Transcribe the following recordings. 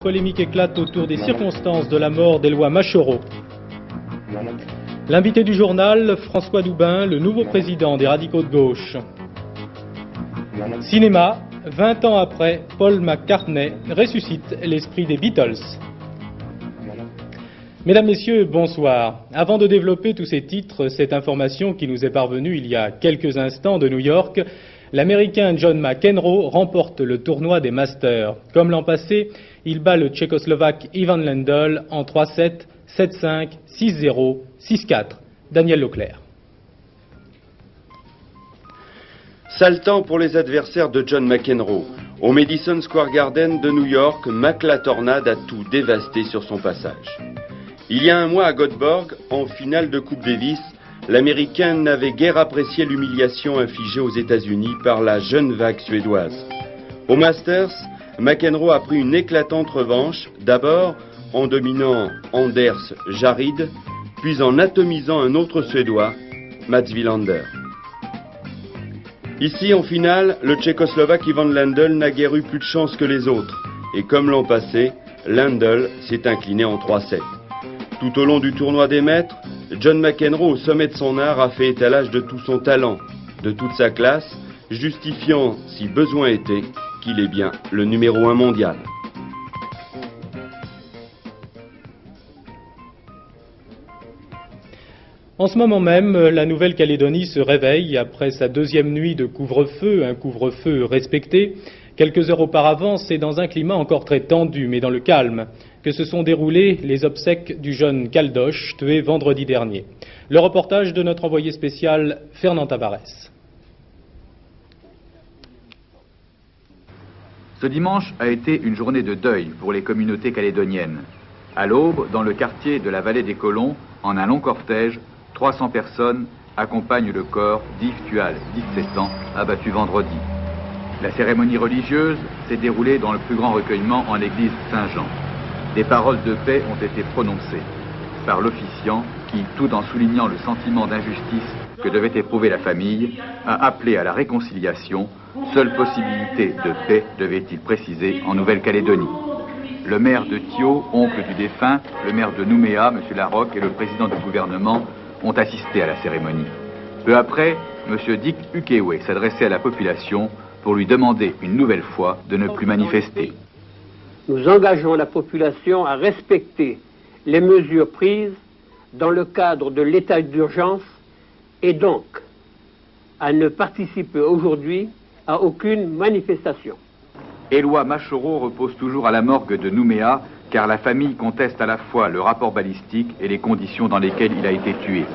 Polémique éclate autour des circonstances de la mort d'Éloi Machoro. L'invité du journal, François Doubin, le nouveau président des radicaux de gauche. Cinéma, 20 ans après, Paul McCartney ressuscite l'esprit des Beatles. Mesdames, Messieurs, bonsoir. Avant de développer tous ces titres, cette information qui nous est parvenue il y a quelques instants de New York, l'Américain John McEnroe remporte le tournoi des Masters. Comme l'an passé, il bat le Tchécoslovaque Ivan Lendl en 3-7, 7-5, 6-0, 6-4. Daniel Leclerc. Sale temps pour les adversaires de John McEnroe. Au Madison Square Garden de New York, Mac la Tornade a tout dévasté sur son passage. Il y a un mois à Göteborg, en finale de Coupe Davis, l'Américain n'avait guère apprécié l'humiliation infligée aux États-Unis par la jeune vague suédoise. Au Masters, McEnroe a pris une éclatante revanche, d'abord en dominant Anders Jarrid, puis en atomisant un autre Suédois, Mats Wilander. Ici, en finale, le Tchécoslovaque Ivan Lendl n'a guère eu plus de chance que les autres, et comme l'an passé, Lendl s'est incliné en 3-7. Tout au long du tournoi des maîtres, John McEnroe, au sommet de son art, a fait étalage de tout son talent, de toute sa classe, justifiant, si besoin était, qu'il est bien le numéro 1 mondial. En ce moment même, la Nouvelle-Calédonie se réveille après sa deuxième nuit de couvre-feu, un couvre-feu respecté. Quelques heures auparavant, c'est dans un climat encore très tendu, mais dans le calme, que se sont déroulées les obsèques du jeune Caldoche, tué vendredi dernier. Le reportage de notre envoyé spécial, Fernand Tavares. Ce dimanche a été une journée de deuil pour les communautés calédoniennes. À l'aube, dans le quartier de la Vallée des Colons, en un long cortège, 300 personnes accompagnent le corps d'Yves Tual, 17 ans, abattu vendredi. La cérémonie religieuse s'est déroulée dans le plus grand recueillement en l'église Saint-Jean. Des paroles de paix ont été prononcées par l'officiant qui, tout en soulignant le sentiment d'injustice que devait éprouver la famille, a appelé à la réconciliation, seule possibilité de paix, devait-il préciser, en Nouvelle-Calédonie. Le maire de Thio, oncle du défunt, le maire de Nouméa, M. Larocque, et le président du gouvernement ont assisté à la cérémonie. Peu après, M. Dick Ukewe s'adressait à la population pour lui demander une nouvelle fois de ne plus manifester. Nous engageons la population à respecter les mesures prises dans le cadre de l'état d'urgence et donc à ne participer aujourd'hui à aucune manifestation. Éloi Machoro repose toujours à la morgue de Nouméa car la famille conteste à la fois le rapport balistique et les conditions dans lesquelles il a été tué.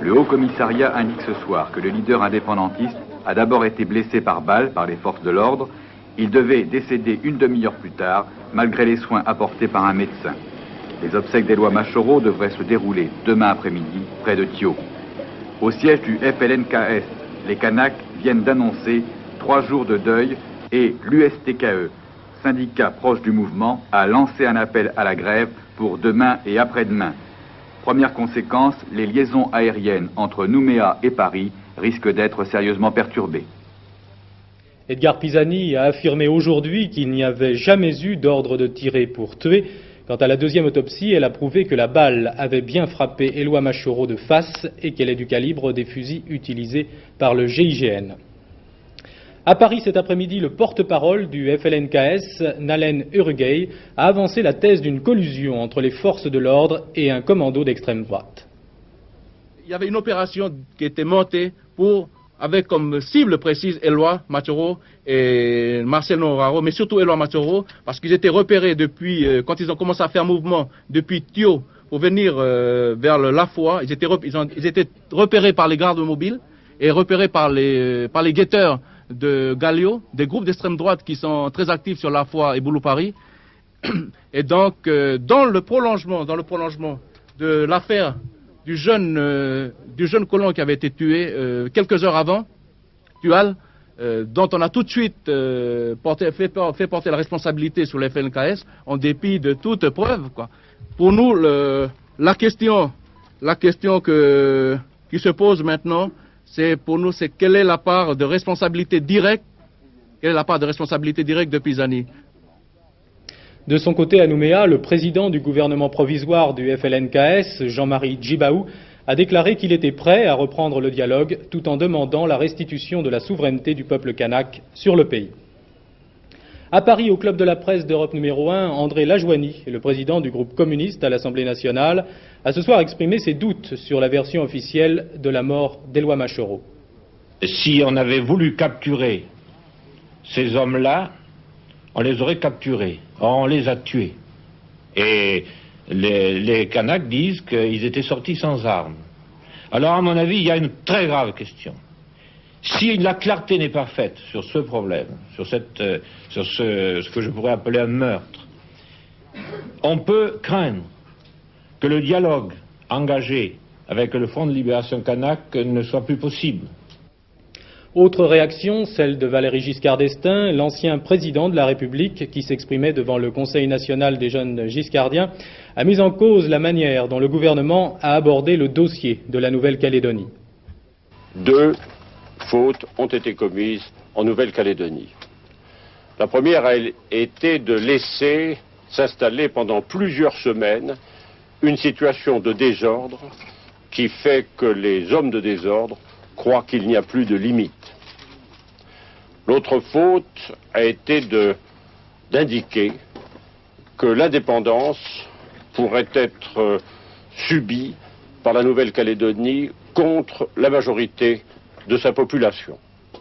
Le Haut Commissariat indique ce soir que le leader indépendantiste a d'abord été blessé par balle par les forces de l'ordre. Il devait décéder une demi-heure plus tard, malgré les soins apportés par un médecin. Les obsèques d'Éloi Machoro devraient se dérouler demain après-midi, près de Thio. Au siège du FLNKS, les Kanaks viennent d'annoncer 3 jours de deuil et l'USTKE, syndicat proche du mouvement, a lancé un appel à la grève pour demain et après-demain. Première conséquence, les liaisons aériennes entre Nouméa et Paris risquent d'être sérieusement perturbées. Edgar Pisani a affirmé aujourd'hui qu'il n'y avait jamais eu d'ordre de tirer pour tuer. Quant à la deuxième autopsie, elle a prouvé que la balle avait bien frappé Éloi Machoro de face et qu'elle est du calibre des fusils utilisés par le GIGN. À Paris cet après-midi, le porte-parole du FLNKS, Nalen Urugay, a avancé la thèse d'une collusion entre les forces de l'ordre et un commando d'extrême droite. Il y avait une opération qui était montée pour, avec comme cible précise Éloi Machoro et Marcel Noraro, mais surtout Éloi Machoro, parce qu'ils étaient repérés depuis, quand ils ont commencé à faire mouvement depuis Thio pour venir vers le Lafois, ils étaient repérés par les gardes mobiles et repérés par les guetteurs de Galio, des groupes d'extrême droite qui sont très actifs sur Lafois et Boulou-Paris. Et donc, dans le prolongement de l'affaire du jeune colon qui avait été tué quelques heures avant, Tual, dont on a tout de suite fait porter la responsabilité sur les FLNKS, en dépit de toute preuve, quoi. Pour nous, la question qui se pose maintenant, c'est quelle est la part de responsabilité directe de Pisani. De son côté, à Nouméa, le président du gouvernement provisoire du FLNKS, Jean-Marie Djibaou, a déclaré qu'il était prêt à reprendre le dialogue tout en demandant la restitution de la souveraineté du peuple kanak sur le pays. À Paris, au Club de la presse d'Europe numéro 1, André Lajoigny, le président du groupe communiste à l'Assemblée nationale, a ce soir exprimé ses doutes sur la version officielle de la mort d'Éloi Machoro. Si on avait voulu capturer ces hommes-là, on les aurait capturés. Or, on les a tués. Et les Kanaks disent qu'ils étaient sortis sans armes. Alors, à mon avis, il y a une très grave question. Si la clarté n'est pas faite sur ce problème, sur ce que je pourrais appeler un meurtre, on peut craindre que le dialogue engagé avec le Front de libération kanak ne soit plus possible. Autre réaction, celle de Valéry Giscard d'Estaing, l'ancien président de la République qui s'exprimait devant le Conseil national des jeunes giscardiens, a mis en cause la manière dont le gouvernement a abordé le dossier de la Nouvelle-Calédonie. Deux fautes ont été commises en Nouvelle-Calédonie. La première a été de laisser s'installer pendant plusieurs semaines une situation de désordre qui fait que les hommes de désordre croient qu'il n'y a plus de limite. L'autre faute a été d'indiquer que l'indépendance pourrait être subie par la Nouvelle-Calédonie contre la majorité de sa population.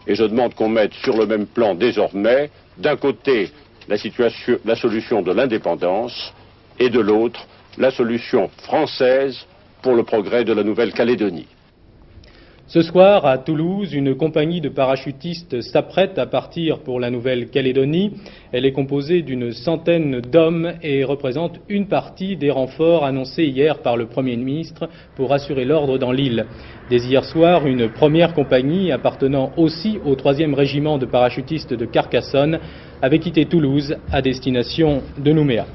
Et je demande qu'on mette sur le même plan désormais, d'un côté, la solution de l'indépendance et de l'autre, la solution française pour le progrès de la Nouvelle-Calédonie. Ce soir, à Toulouse, une compagnie de parachutistes s'apprête à partir pour la Nouvelle-Calédonie. Elle est composée d'une centaine d'hommes et représente une partie des renforts annoncés hier par le Premier ministre pour assurer l'ordre dans l'île. Dès hier soir, une première compagnie appartenant aussi au 3e régiment de parachutistes de Carcassonne avait quitté Toulouse à destination de Nouméa.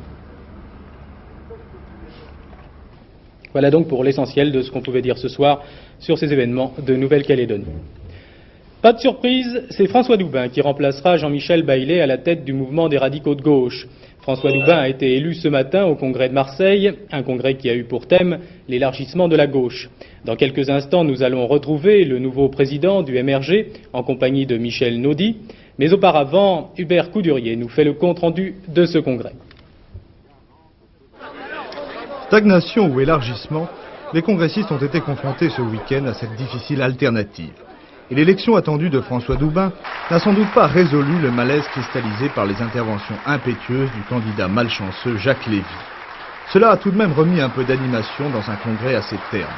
Voilà donc pour l'essentiel de ce qu'on pouvait dire ce soir sur ces événements de Nouvelle-Calédonie. Pas de surprise, c'est François Doubin qui remplacera Jean-Michel Baillet à la tête du mouvement des radicaux de gauche. François Doubin a été élu ce matin au congrès de Marseille, un congrès qui a eu pour thème l'élargissement de la gauche. Dans quelques instants, nous allons retrouver le nouveau président du MRG en compagnie de Michel Naudy. Mais auparavant, Hubert Coudurier nous fait le compte-rendu de ce congrès. Stagnation ou élargissement, les congressistes ont été confrontés ce week-end à cette difficile alternative. Et l'élection attendue de François Doubin n'a sans doute pas résolu le malaise cristallisé par les interventions impétueuses du candidat malchanceux Jacques Lévy. Cela a tout de même remis un peu d'animation dans un congrès à ses termes.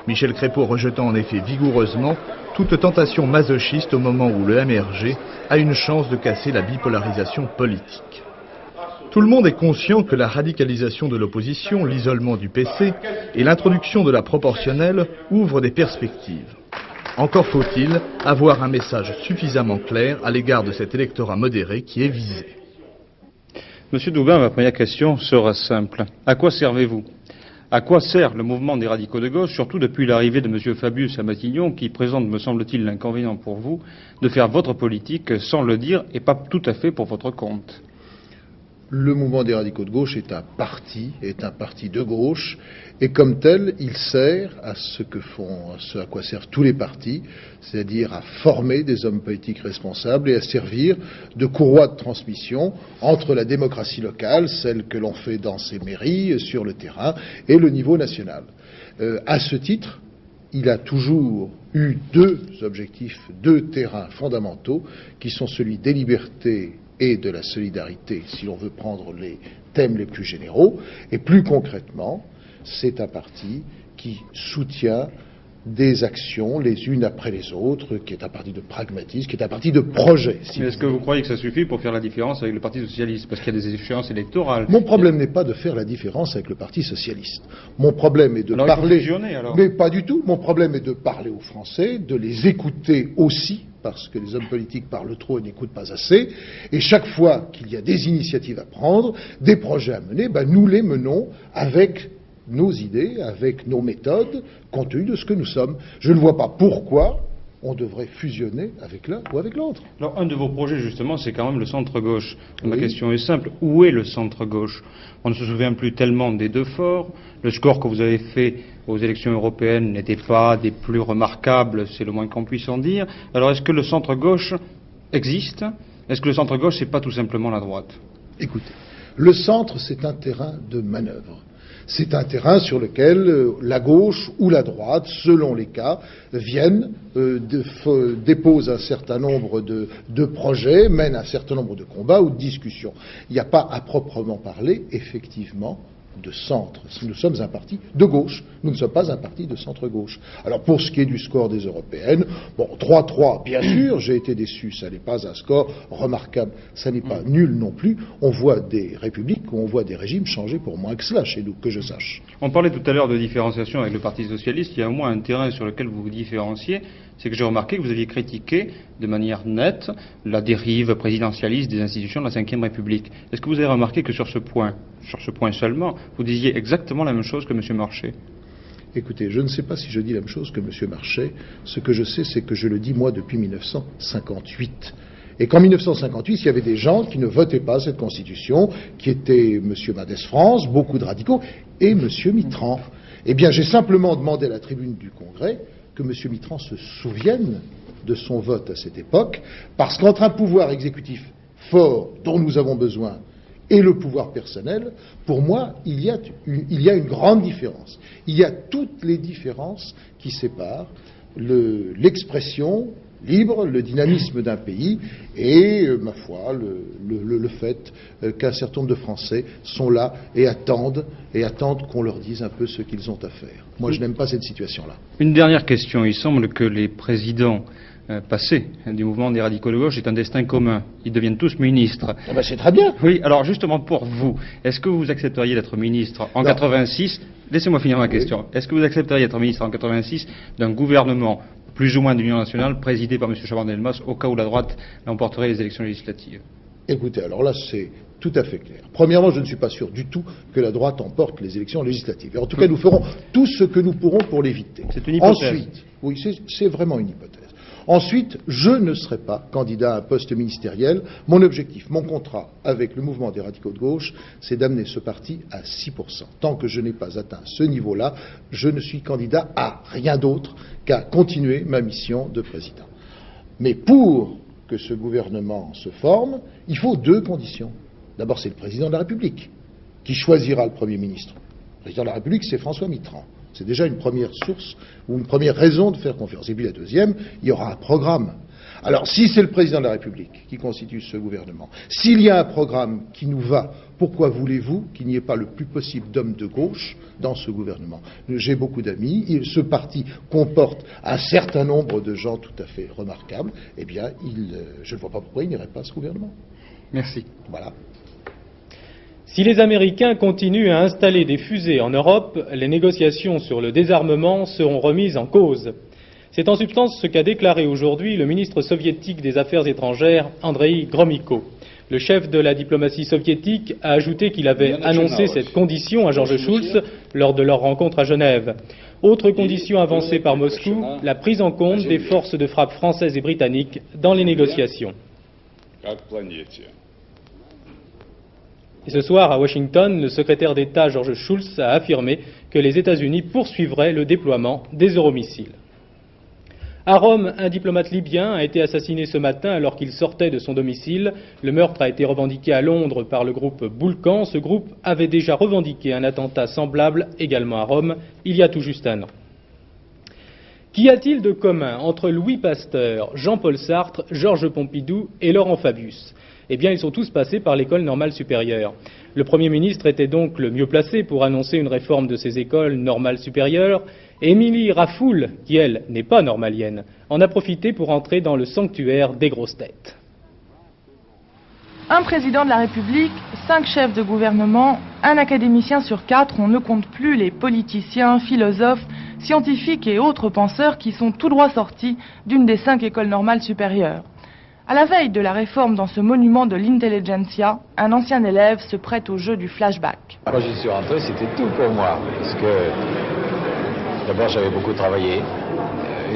Michel Crépeau rejetant en effet vigoureusement toute tentation masochiste au moment où le MRG a une chance de casser la bipolarisation politique. Tout le monde est conscient que la radicalisation de l'opposition, l'isolement du PC et l'introduction de la proportionnelle ouvrent des perspectives. Encore faut-il avoir un message suffisamment clair à l'égard de cet électorat modéré qui est visé. Monsieur Doubin, ma première question sera simple. À quoi servez-vous ? À quoi sert le mouvement des radicaux de gauche, surtout depuis l'arrivée de monsieur Fabius à Matignon, qui présente, me semble-t-il, l'inconvénient pour vous de faire votre politique sans le dire et pas tout à fait pour votre compte ? Le mouvement des radicaux de gauche est un parti de gauche, et comme tel, il sert à ce à quoi servent tous les partis, c'est-à-dire à former des hommes politiques responsables et à servir de courroie de transmission entre la démocratie locale, celle que l'on fait dans ses mairies, sur le terrain, et le niveau national. À ce titre, il a toujours eu deux objectifs, deux terrains fondamentaux, qui sont celui des libertés et de la solidarité, si l'on veut prendre les thèmes les plus généraux, et plus concrètement, c'est un parti qui soutient des actions les unes après les autres, qui est un parti de pragmatisme, qui est un parti de projet. Mais est-ce que vous croyez que ça suffit pour faire la différence avec le Parti socialiste ? Parce qu'il y a des échéances électorales. Mon problème n'est pas de faire la différence avec le Parti socialiste. Mon problème est de parler... Mais pas du tout. Mon problème est de parler aux Français, de les écouter aussi, parce que les hommes politiques parlent trop et n'écoutent pas assez. Et chaque fois qu'il y a des initiatives à prendre, des projets à mener, nous les menons avec nos idées, avec nos méthodes, compte tenu de ce que nous sommes. Je ne vois pas pourquoi on devrait fusionner avec l'un ou avec l'autre. Alors, un de vos projets, justement, c'est quand même le centre-gauche. Ma Oui. question est simple. Où est le centre-gauche? On ne se souvient plus tellement des deux forts. Le score que vous avez fait aux élections européennes n'était pas des plus remarquables, c'est le moins qu'on puisse en dire. Alors, est-ce que le centre-gauche existe? Est-ce que le centre-gauche, c'est pas tout simplement la droite? Écoutez, le centre, c'est un terrain de manœuvre. C'est un terrain sur lequel la gauche ou la droite, selon les cas, viennent, déposent un certain nombre de projets, mènent un certain nombre de combats ou de discussions. Il n'y a pas à proprement parler, effectivement, de centre. Nous sommes un parti de gauche, nous ne sommes pas un parti de centre-gauche. Alors pour ce qui est du score des européennes, bon, 3-3, bien sûr, j'ai été déçu, ça n'est pas un score remarquable, ça n'est pas nul non plus. On voit des républiques ou on voit des régimes changer pour moins que cela chez nous, que je sache. On parlait tout à l'heure de différenciation avec le Parti socialiste. Il y a au moins un terrain sur lequel vous vous différenciez. C'est que j'ai remarqué que vous aviez critiqué de manière nette la dérive présidentialiste des institutions de la Ve République. Est-ce que vous avez remarqué que sur ce point seulement, vous disiez exactement la même chose que M. Marchais? Écoutez, je ne sais pas si je dis la même chose que M. Marchais. Ce que je sais, c'est que je le dis, moi, depuis 1958. Et qu'en 1958, il y avait des gens qui ne votaient pas cette Constitution, qui étaient M. Mendès France, beaucoup de radicaux, et M. Mitterrand. Eh bien, j'ai simplement demandé à la tribune du Congrès que M. Mitterrand se souvienne de son vote à cette époque, parce qu'entre un pouvoir exécutif fort, dont nous avons besoin, et le pouvoir personnel, pour moi, il y a une grande différence. Il y a toutes les différences qui séparent l'expression libre, le dynamisme d'un pays et, ma foi, le fait qu'un certain nombre de Français sont là et attendent qu'on leur dise un peu ce qu'ils ont à faire. Moi, je n'aime pas cette situation-là. Une dernière question. Il semble que les présidents passés du mouvement des radicaux de gauche aient un destin commun. Ils deviennent tous ministres. Ah ben, c'est très bien. Oui, alors justement pour vous, est-ce que vous accepteriez d'être ministre en 86? Laissez-moi finir ma question. Oui. Est-ce que vous accepteriez d'être ministre en 86 d'un gouvernement plus ou moins d'union nationale, présidé par M. Chaban-Delmas, au cas où la droite l'emporterait les élections législatives? Écoutez, alors là, c'est tout à fait clair. Premièrement, je ne suis pas sûr du tout que la droite emporte les élections législatives. Et en tout cas, nous ferons tout ce que nous pourrons pour l'éviter. C'est une hypothèse. Ensuite, oui, c'est vraiment une hypothèse. Ensuite, je ne serai pas candidat à un poste ministériel. Mon objectif, mon contrat avec le mouvement des radicaux de gauche, c'est d'amener ce parti à 6%. Tant que je n'ai pas atteint ce niveau-là, je ne suis candidat à rien d'autre qu'à continuer ma mission de président. Mais pour que ce gouvernement se forme, il faut deux conditions. D'abord, c'est le président de la République qui choisira le Premier ministre. Le président de la République, c'est François Mitterrand. C'est déjà une première source ou une première raison de faire confiance. Et puis la deuxième, il y aura un programme. Alors, si c'est le président de la République qui constitue ce gouvernement, s'il y a un programme qui nous va, pourquoi voulez-vous qu'il n'y ait pas le plus possible d'hommes de gauche dans ce gouvernement? J'ai beaucoup d'amis, ce parti comporte un certain nombre de gens tout à fait remarquables, eh bien, je ne vois pas pourquoi il n'irait pas à ce gouvernement. Merci. Voilà. Si les Américains continuent à installer des fusées en Europe, les négociations sur le désarmement seront remises en cause. C'est en substance ce qu'a déclaré aujourd'hui le ministre soviétique des Affaires étrangères, Andreï Gromyko. Le chef de la diplomatie soviétique a ajouté qu'il avait annoncé cette condition à Georges Schulz lors de leur rencontre à Genève. Autre condition avancée par Moscou, la prise en compte des forces de frappe françaises et britanniques dans les négociations. Et ce soir, à Washington, le secrétaire d'État George Shultz a affirmé que les États-Unis poursuivraient le déploiement des euromissiles. À Rome, un diplomate libyen a été assassiné ce matin alors qu'il sortait de son domicile. Le meurtre a été revendiqué à Londres par le groupe Boulkan. Ce groupe avait déjà revendiqué un attentat semblable également à Rome il y a tout juste un an. Qu'y a-t-il de commun entre Louis Pasteur, Jean-Paul Sartre, Georges Pompidou et Laurent Fabius ? Eh bien, ils sont tous passés par l'école normale supérieure. Le Premier ministre était donc le mieux placé pour annoncer une réforme de ces écoles normales supérieures. Émilie Rafoul, qui elle n'est pas normalienne, en a profité pour entrer dans le sanctuaire des grosses têtes. Un président de la République, 5 chefs de gouvernement, un académicien sur 4, on ne compte plus les politiciens, philosophes, scientifiques et autres penseurs qui sont tout droit sortis d'une des 5 écoles normales supérieures. À la veille de la réforme dans ce monument de l'intelligentsia, un ancien élève se prête au jeu du flashback. Quand je suis rentré, c'était tout pour moi, parce que d'abord j'avais beaucoup travaillé,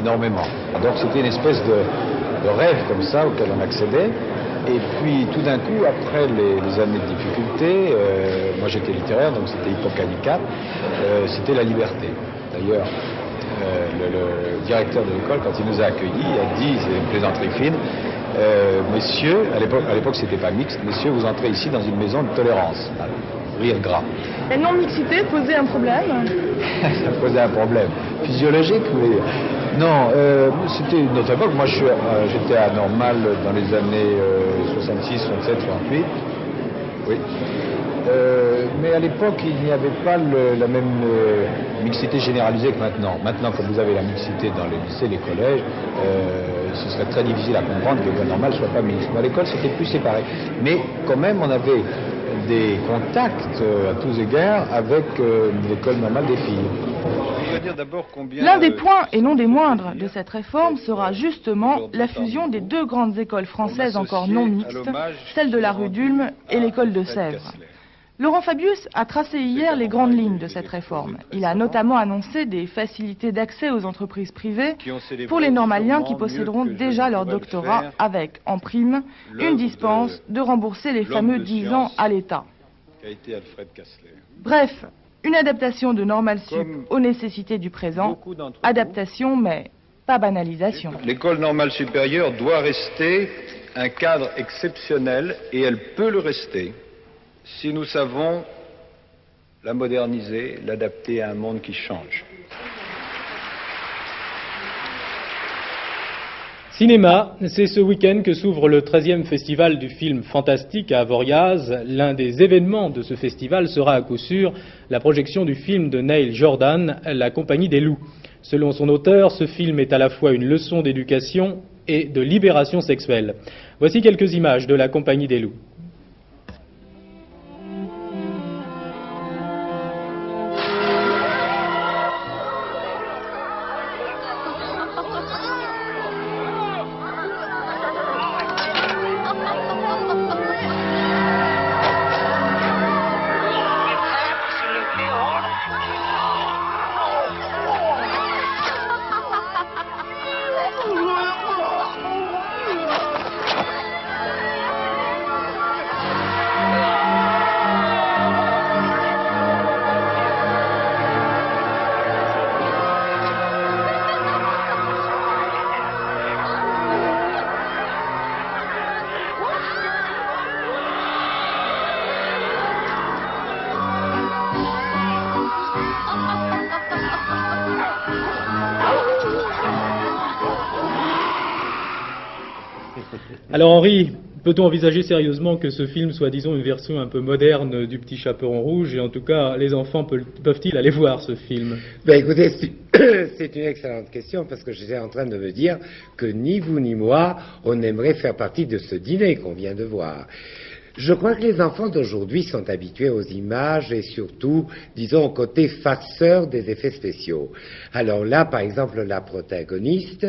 énormément. Donc c'était une espèce de rêve comme ça auquel on accédait. Et puis tout d'un coup, après les années de difficulté, moi j'étais littéraire, donc c'était époque handicap, c'était la liberté. D'ailleurs, le directeur de l'école, quand il nous a accueillis, a dit, c'est une plaisanterie fine, messieurs, à l'époque c'était pas mixte, messieurs, vous entrez ici dans une maison de tolérance. Rire gras. La non-mixité posait un problème? Ça posait un problème physiologique, vous voulez dire? Non, c'était une autre époque. Moi, j'étais à Normal dans les années 66, 67, 68. Oui. Mais à l'époque, il n'y avait pas la même mixité généralisée que maintenant. Maintenant, comme vous avez la mixité dans les lycées, les collèges, ce serait très difficile à comprendre que l'école normale ne soit pas mixte. Mais à l'école, c'était plus séparé. Mais quand même, on avait des contacts à tous égards avec l'école normale des filles. L'un des points, et non des moindres, de cette réforme sera justement la fusion des deux grandes écoles françaises encore non mixtes, celle de la rue d'Ulm et l'école de Sèvres. Laurent Fabius a tracé hier les grandes lignes de cette réforme. Il a notamment annoncé des facilités d'accès aux entreprises privées pour les normaliens qui posséderont déjà leur doctorat avec, en prime, une dispense de rembourser les fameux 10 ans à l'État. Bref, une adaptation de Normal Sup aux nécessités du présent. Adaptation, mais pas banalisation. L'école normale supérieure doit rester un cadre exceptionnel et elle peut le rester si nous savons la moderniser, l'adapter à un monde qui change. Cinéma, c'est ce week-end que s'ouvre le 13e festival du film fantastique à Avoriaz. L'un des événements de ce festival sera à coup sûr la projection du film de Neil Jordan, La Compagnie des loups. Selon son auteur, ce film est à la fois une leçon d'éducation et de libération sexuelle. Voici quelques images de La Compagnie des loups. Alors Henri, peut-on envisager sérieusement que ce film soit, disons, une version un peu moderne du Petit Chaperon Rouge? Et en tout cas, les enfants peuvent-ils aller voir ce film? Ben écoutez, c'est une excellente question parce que j'étais en train de me dire que ni vous ni moi, on aimerait faire partie de ce dîner qu'on vient de voir. Je crois que les enfants d'aujourd'hui sont habitués aux images et surtout, disons, au côté farceur des effets spéciaux. Alors là, par exemple, la protagoniste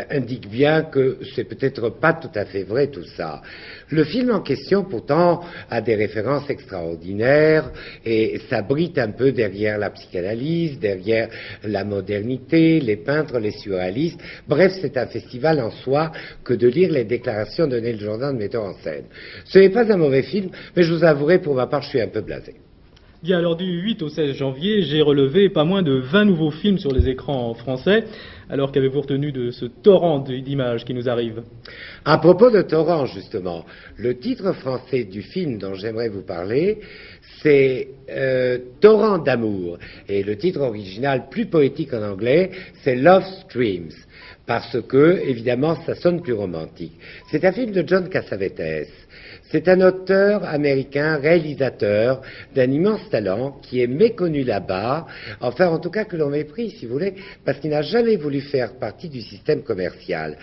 indique bien que c'est peut-être pas tout à fait vrai tout ça. Le film en question, pourtant, a des références extraordinaires et s'abrite un peu derrière la psychanalyse, derrière la modernité, les peintres, les surréalistes. Bref, c'est un festival en soi que de lire les déclarations de Neil Jordan, metteur en scène. Ce n'est pas un mauvais film, mais je vous avouerai, pour ma part, je suis un peu blasé. Bien, alors du 8 au 16 janvier, j'ai relevé pas moins de 20 nouveaux films sur les écrans français. Alors qu'avez-vous retenu de ce torrent d'images qui nous arrive? À propos de torrent, justement, le titre français du film dont j'aimerais vous parler, c'est Torrent d'amour. Et le titre original, plus poétique en anglais, c'est Love Streams. Parce que, évidemment, ça sonne plus romantique. C'est un film de John Cassavetes. C'est un auteur américain, réalisateur d'un immense talent qui est méconnu là-bas, enfin en tout cas que l'on méprise si vous voulez, parce qu'il n'a jamais voulu faire partie du système commercial.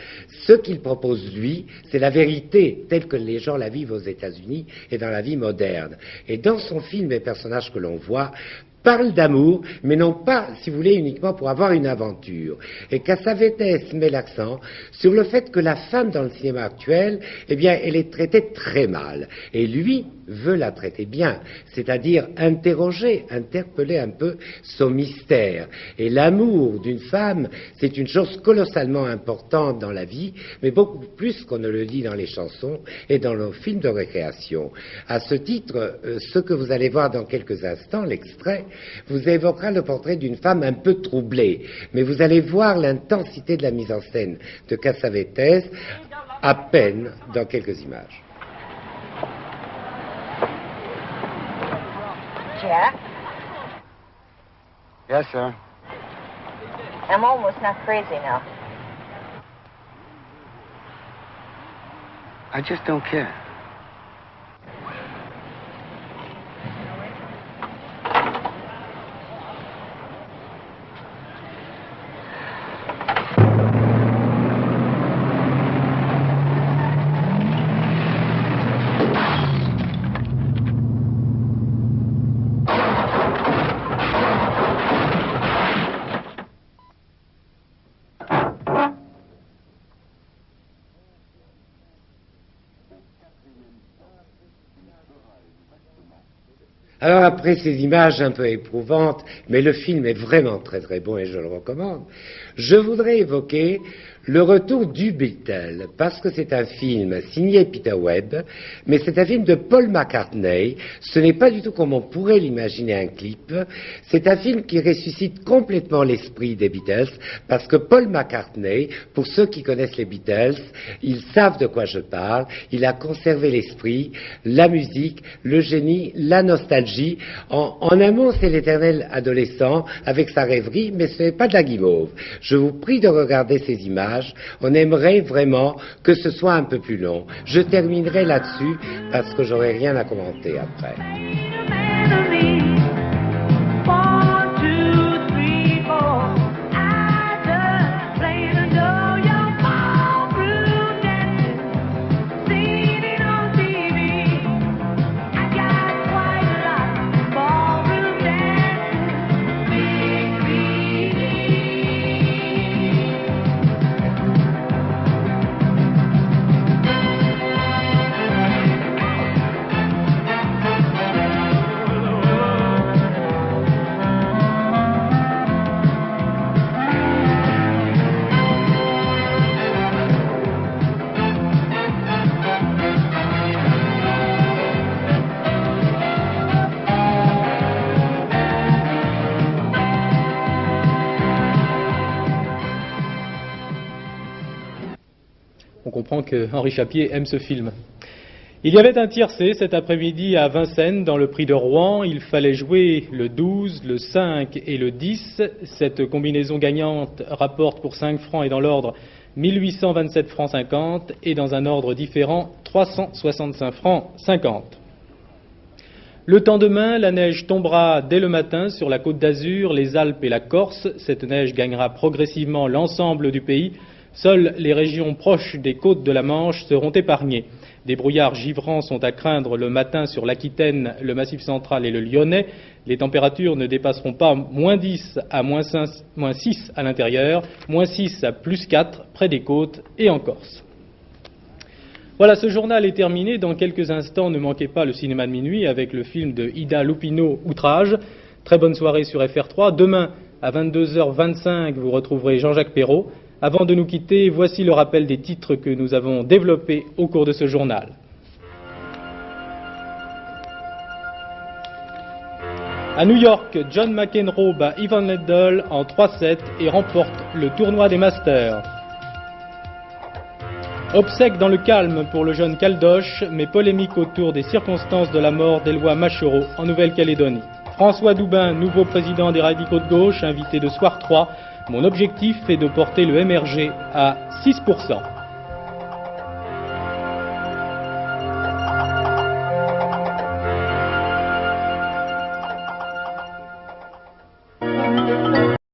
Ce qu'il propose lui, c'est la vérité telle que les gens la vivent aux États-Unis et dans la vie moderne. Et dans son film, les personnages que l'on voit parle d'amour, mais non pas, si vous voulez, uniquement pour avoir une aventure. Et Cassavetes met l'accent sur le fait que la femme dans le cinéma actuel, eh bien, elle est traitée très mal. Et lui veut la traiter bien, c'est-à-dire interroger, interpeller un peu son mystère. Et l'amour d'une femme, c'est une chose colossalement importante dans la vie, mais beaucoup plus qu'on ne le dit dans les chansons et dans nos films de récréation. À ce titre, ce que vous allez voir dans quelques instants, l'extrait, vous évoquera le portrait d'une femme un peu troublée, mais vous allez voir l'intensité de la mise en scène de Cassavetes à peine dans quelques images. Jack? Yes, sir. I'm almost not crazy now. I just don't care. Alors après ces images un peu éprouvantes, mais le film est vraiment très très bon et je le recommande, je voudrais évoquer le retour du Beatle, parce que c'est un film signé Peter Webb, mais c'est un film de Paul McCartney. Ce n'est pas du tout comme on pourrait l'imaginer un clip. C'est un film qui ressuscite complètement l'esprit des Beatles, parce que Paul McCartney, pour ceux qui connaissent les Beatles, ils savent de quoi je parle. Il a conservé l'esprit, la musique, le génie, la nostalgie. En un mot, c'est l'éternel adolescent avec sa rêverie, mais ce n'est pas de la guimauve. Je vous prie de regarder ces images. On aimerait vraiment que ce soit un peu plus long. Je terminerai là-dessus parce que j'aurai rien à commenter après. On comprend que Henri Chapier aime ce film. Il y avait un tiercé cet après-midi à Vincennes, dans le prix de Rouen. Il fallait jouer le 12, le 5 et le 10. Cette combinaison gagnante rapporte pour 5 francs et dans l'ordre 1827 francs 50 et dans un ordre différent 365 francs 50. Le temps demain, la neige tombera dès le matin sur la Côte d'Azur, les Alpes et la Corse. Cette neige gagnera progressivement l'ensemble du pays. Seules les régions proches des côtes de la Manche seront épargnées. Des brouillards givrants sont à craindre le matin sur l'Aquitaine, le Massif central et le Lyonnais. Les températures ne dépasseront pas moins 10 à moins 6 à l'intérieur, moins 6 à plus 4 près des côtes et en Corse. Voilà, ce journal est terminé. Dans quelques instants, ne manquez pas le cinéma de minuit avec le film de Ida Lupino, Outrage. Très bonne soirée sur FR3. Demain, à 22h25, vous retrouverez Jean-Jacques Perrault. Avant de nous quitter, voici le rappel des titres que nous avons développés au cours de ce journal. À New York, John McEnroe bat Ivan Lendl en 3-7 et remporte le tournoi des Masters. Obsèque dans le calme pour le jeune Caldoche, mais polémique autour des circonstances de la mort d'Éloi Machereau en Nouvelle-Calédonie. François Doubin, nouveau président des radicaux de gauche, invité de Soir 3. Mon objectif est de porter le MRG à 6%.